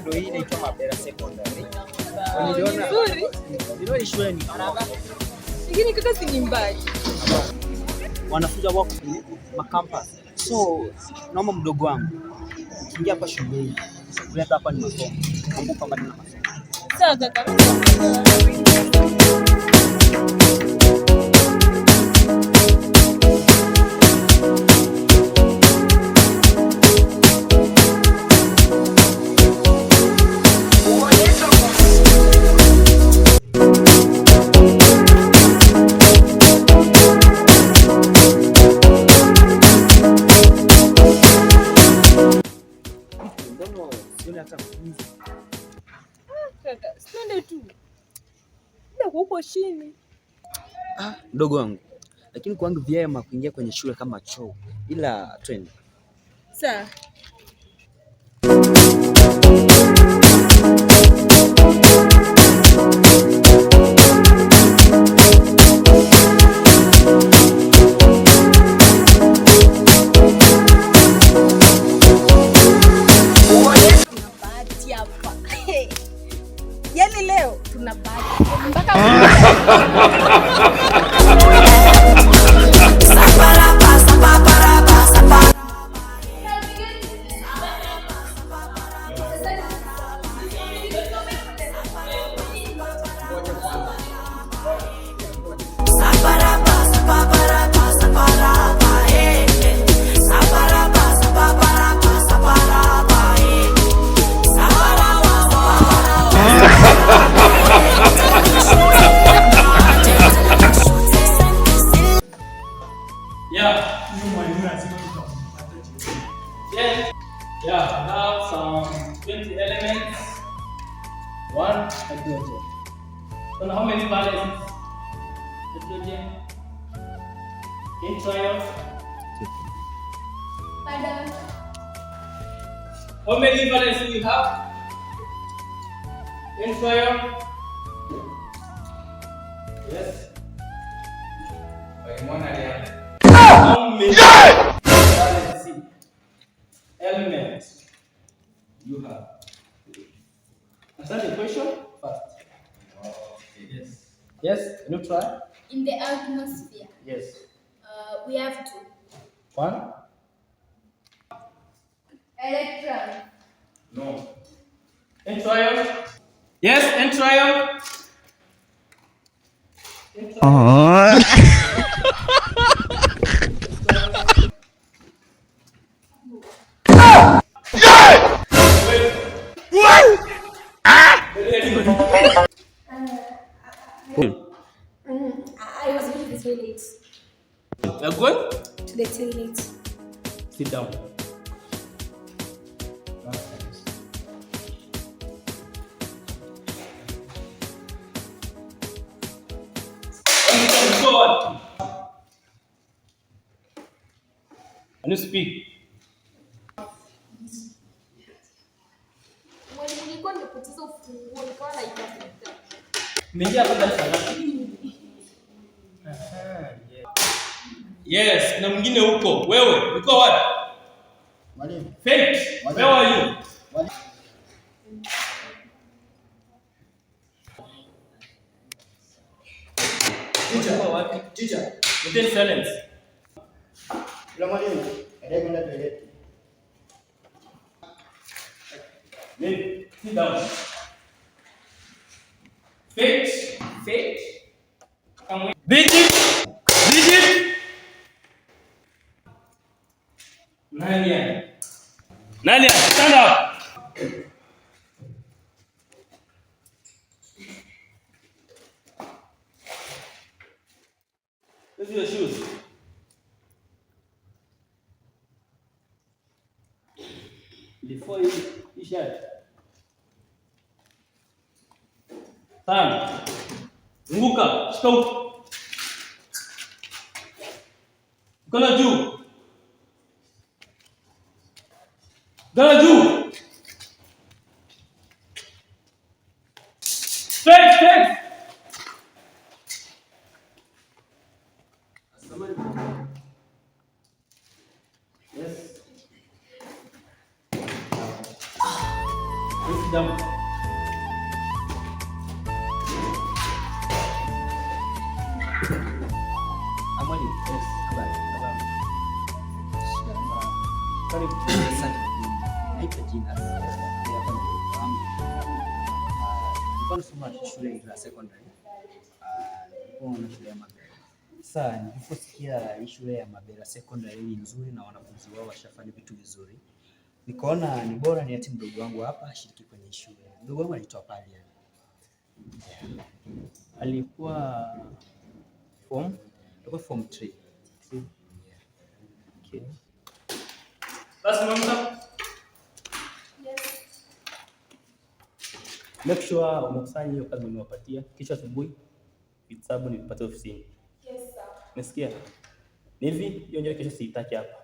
ndio hii inaitwa Mabera Secondary. Niliona shule ni lakini kaka si mbali. Wanafunzi wako kwenye makampus. So naomba mdogo wangu ukiingia hapa shuleni, kuleta hapa ni masomo. Kumbuka mbali na masomo. Sawa kaka. Mdogo wangu, lakini kwangu vyema kuingia kwenye shule kama choo, ila twende. Sawa. Yaani leo tuna bahati mpaka now some 20 elements. 1 hydrogen. So now how many valences? Hydrogen. In trial. How many valences you have? In trial. Yes. How many elements you have? Answer the question first. Okay. Yes. Yes. Can you try? In the atmosphere. Yes. We have 2. 1. Electron. No. In trial. Yes. In trial. I was going to the toilet. You're going? To the toilet. Sit down. Can you speak? Yes, na mwingine huko. Wewe, uko wapi? Mwalimu. Faith, where are you? Teacher. Within silence. Yule mwalimu, ndio kwenda toilet. Leave. Sit down. Faith. Come with. Digit. Nalia, stand up. Where's your shoes? Before you shirt. Stand. Zunguka, shika huko. Mkono juu. Mkono juu. Straight. Yes. Jump. Amali, yes, salam. Karibu. Naitwa Jina. Nilikuwa nasoma shule ya secondary. Nilikuwa na shule ya Mabera. Sasa niliposikia hii shule ya Mabera secondary ni nzuri na wanafunzi wao washafanya vitu vizuri, nikaona ni bora niache mdogo wangu hapa ashiriki kwenye shule. Mdogo wangu anaitwa Palia. Alikuwa form 3. Okay. Basi mama. Make sure umekusanya hiyo kazi nimewapatia. Kisha asubuhi vitabu nivipate ofisini. Yes, sir. Umesikia? Ni hivi, hiyo ndio kesho siitaki hapa.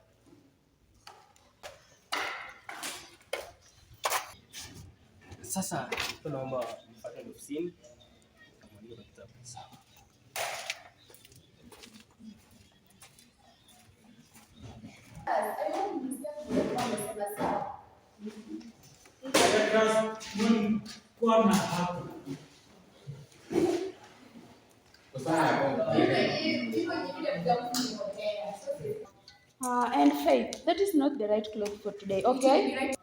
Sasa Naomba nipate ofisini. Kamaliza kitabu. sawa. And Faith, that is not the right cloth for today, okay?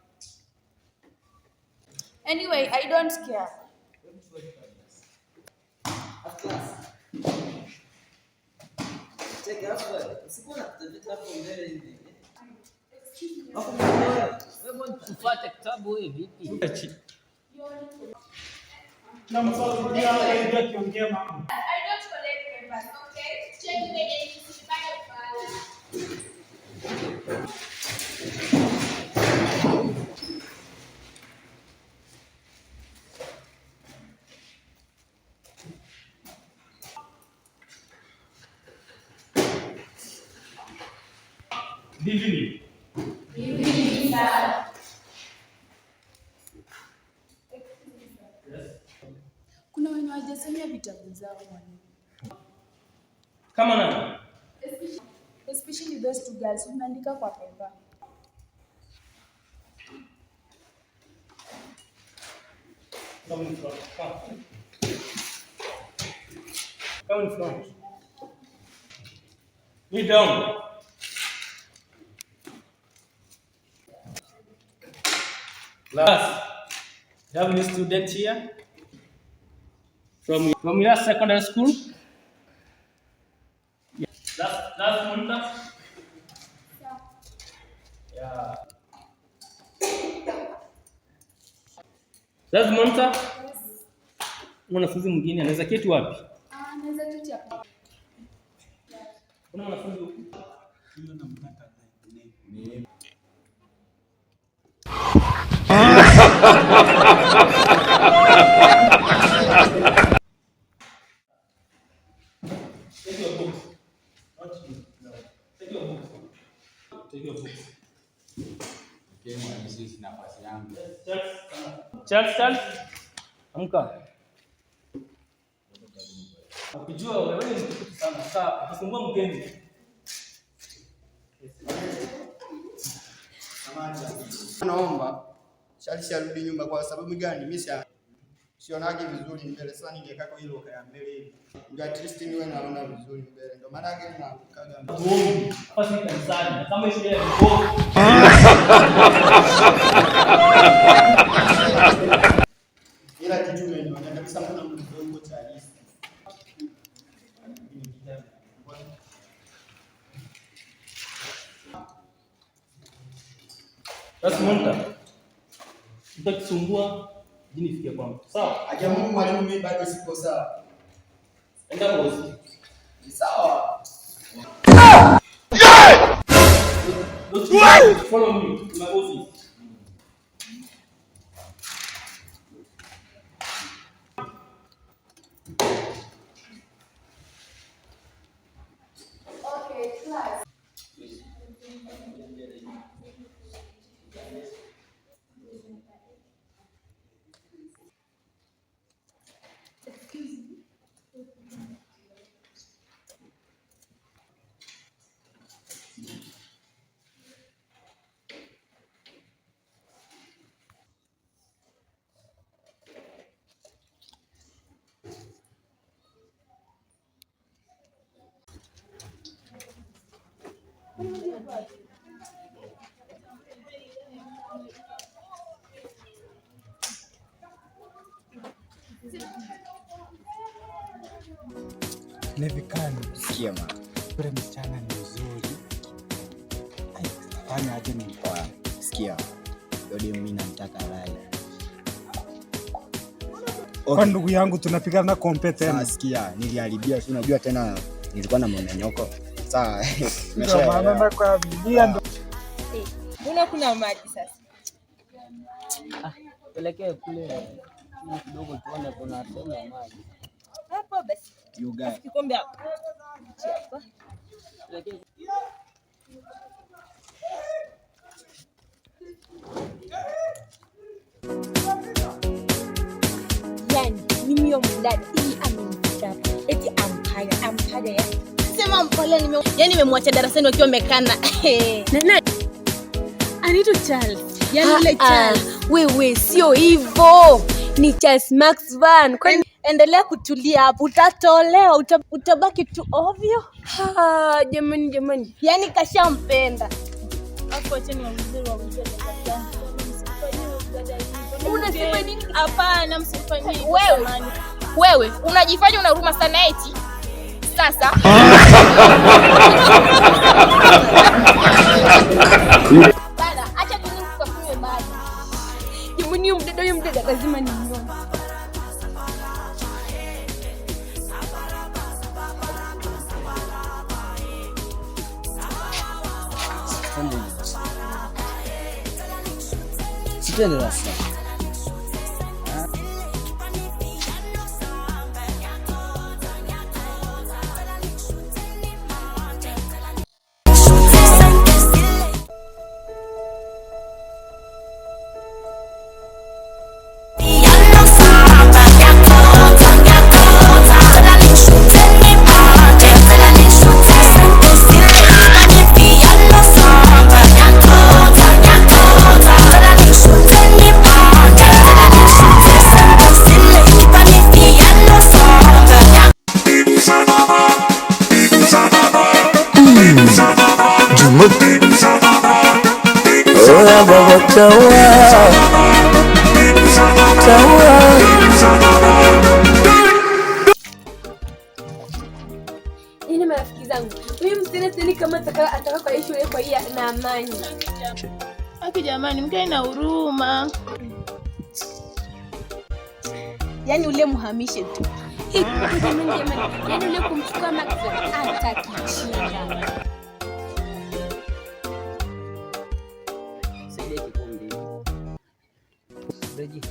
Anyway, I don't care. Ufuate kitabu wewe vipi? Na msao ndio anaingia kiongea mama. I don't collect papers, okay? Check the agency baada kufanya. Divini. Hivi sasa. Kuna wenye hawajasomea vitabu zao mwalimu. Kama nani? Especially those two girls umeandika kwa paper. Come in front. Come. Come in front. Kneel down. Class. You have any student here? From your secondary school? Yeah. That's Monica? Yeah. That's Monica? Mwanafunzi mwingine anaweza keti wapi? Naweza keti hapo. Kuna mwanafunzi huku? Take your books. Not you. No. Take your books. Take your books. Okay, mwalimu, sisi nafasi yangu. Charles. Amka. Ukijua wewe ni mtu sana. Sasa ukisumbua mgeni. Naomba Charles arudi nyumba. Kwa sababu gani? Mimi sionage vizuri mbele. Sasa ningekaa kwa hilo kaya mbele hivi, ndio at least niwe naona vizuri mbele. Ndio maana yake ninakukaga Muombe. Hapa si kanisani. Kama shule ya mkoa. ila kitu nimeona kabisa kuna mdogo Charles. Basi Monica. Utakisumbua jini fikia kwangu. Sawa? Aje Mungu mwalimu, mimi bado siko sawa. Enda bosi. Ni sawa. Follow me to my office. Okay, class. Nevikani. Sikia mama. Ule msichana ni mzuri. Fanya aje ni poa. Sikia. Yodi mimi namtaka Rai. Kwa ndugu yangu tunapigana kompe tena. Sikia, niliharibia, si unajua tena nilikuwa na mmonyoko. Sawa. Ndio maana na kwa bilia ndo. Kuna maji sasa. Pelekea kule kidogo tuone kuna sema maji. Hapo basi. You guys. Kikombe hapo. Hapa. Yani mimi huyo mdada hii amenificha hapa. Eti ampaya ya. Sema mpole yani nimemwacha darasani wakiwa wamekana. Nana Anito Charles. Yani yule Charles. Wewe sio hivyo. Ni Charles Max Van. Kwani endelea kutulia hapo, utatolewa, utabaki tu ovyo. Jamani. Yani kashampenda. Hapo acheni wauze. Unasema nini? Hapana, msifanyie. Wewe unajifanya una huruma sana eti. Sasa bana, acha tu nikukafunye maji. Jamani, huyo mdada lazima nimuone. Sitende rasa. Ini marafiki zangu, mimi msini kama ataka kwa shule kwa hii na amani. Haki jamani, mkae na huruma. Yani ule muhamishe tu. Jamani. Yani ule kumchukua Maxwell atakichinja. Saidia kikombe. Reji.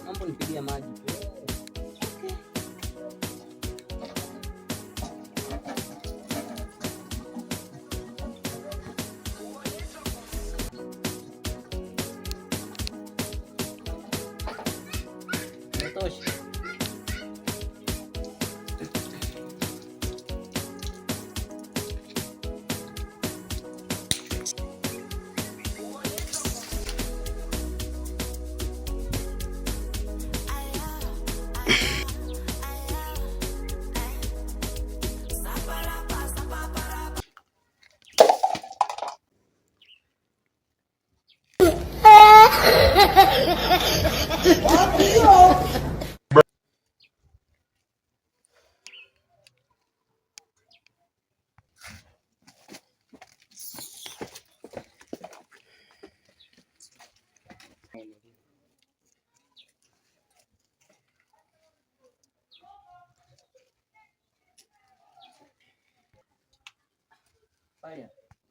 Mambo nipigia maji. Tosha.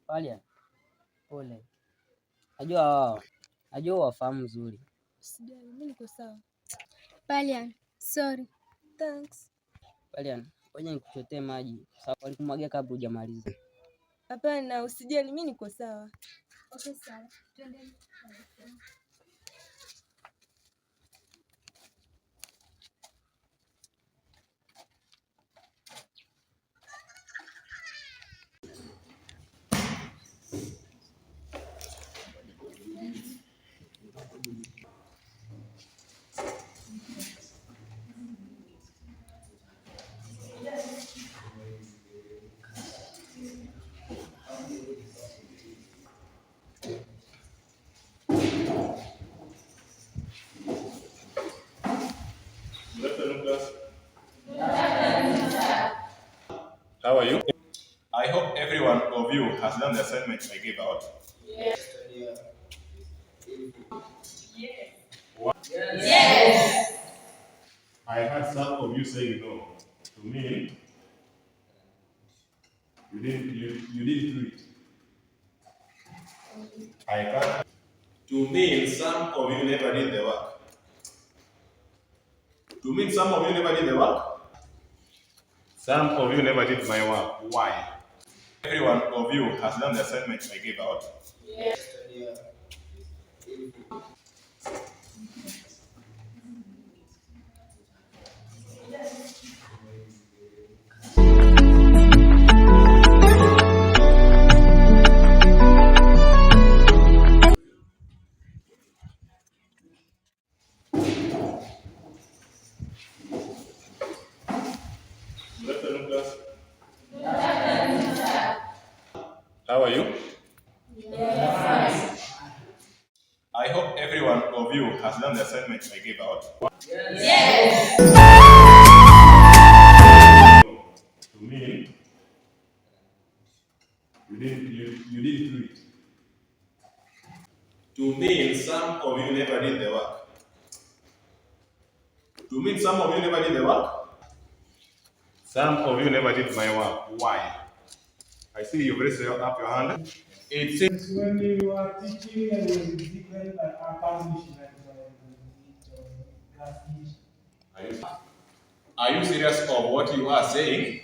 Palia. Pole. Najua wafahamu vizuri. Sijali, mimi niko sawa. Palia, sorry. Thanks. Palia, ngoja nikuchotee maji. Sawa, walikumwagia kabla hujamaliza. Hapana, usijali, mimi niko sawa. Okay, sawa. Twende. of you has done the assignment I gave out? Yes. Yes. I heard some of you saying no. To me, you didn't do it. I heard. To mean some of you never did the work. To mean some of you never did the work. Some of you never did my work. Why? Every one of you has done the assignment I gave out. Yes. Good afternoon, class. How are you? Yes. I hope every one of you has done the assignment I gave out. Yes. To me, you didn't do it. To mean some of you never did the work. To mean some of you never did the work. Some of you never did my work. Why? I see you've raised up your hand. It says when you are teaching and when you different Are you serious of what you are saying?